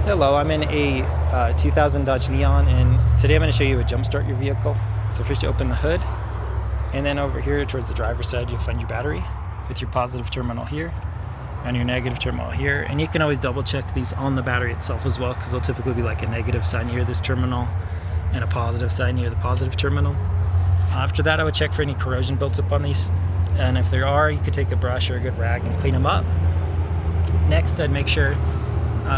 Hello, I'm in a 2000 Dodge Neon, and today I'm going to show you how to jump start your vehicle. So first you open the hood, and then over here towards the driver's side you'll find your battery with your positive terminal here and your negative terminal here. And you can always double check these on the battery itself as well, because they'll typically be like a negative sign near this terminal and a positive sign near the positive terminal. After that, I would check for any corrosion built up on these, and if there are, you could take a brush or a good rag and clean them up. Next, I'd make sure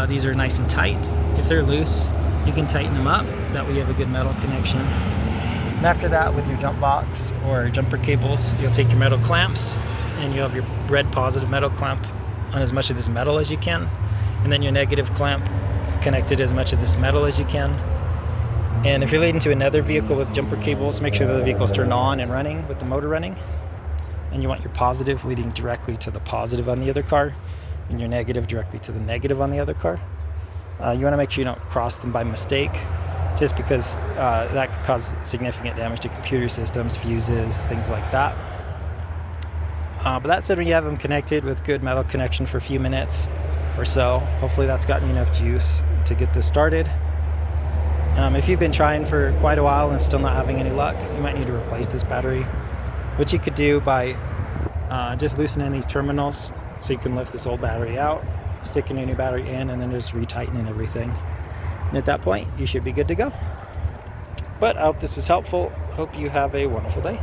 these are nice and tight. If they're loose, you can tighten them up. That way you have a good metal connection. And after that, with your jump box or jumper cables, you'll take your metal clamps and you have your red positive metal clamp on as much of this metal as you can, and then your negative clamp connected as much of this metal as you can. And if you're leading to another vehicle with jumper cables, make sure that the vehicle is turned on and running with the motor running, and you want your positive leading directly to the positive on the other car and your negative directly to the negative on the other car. You want to make sure you don't cross them by mistake, just because that could cause significant damage to computer systems, fuses, things like that. But that said, when you have them connected with good metal connection for a few minutes or so, hopefully that's gotten you enough juice to get this started. If you've been trying for quite a while and still not having any luck, you might need to replace this battery, which you could do by just loosening these terminals so you can lift this old battery out, sticking a new battery in, and then just retightening everything. And at that point, you should be good to go. But I hope this was helpful. Hope you have a wonderful day.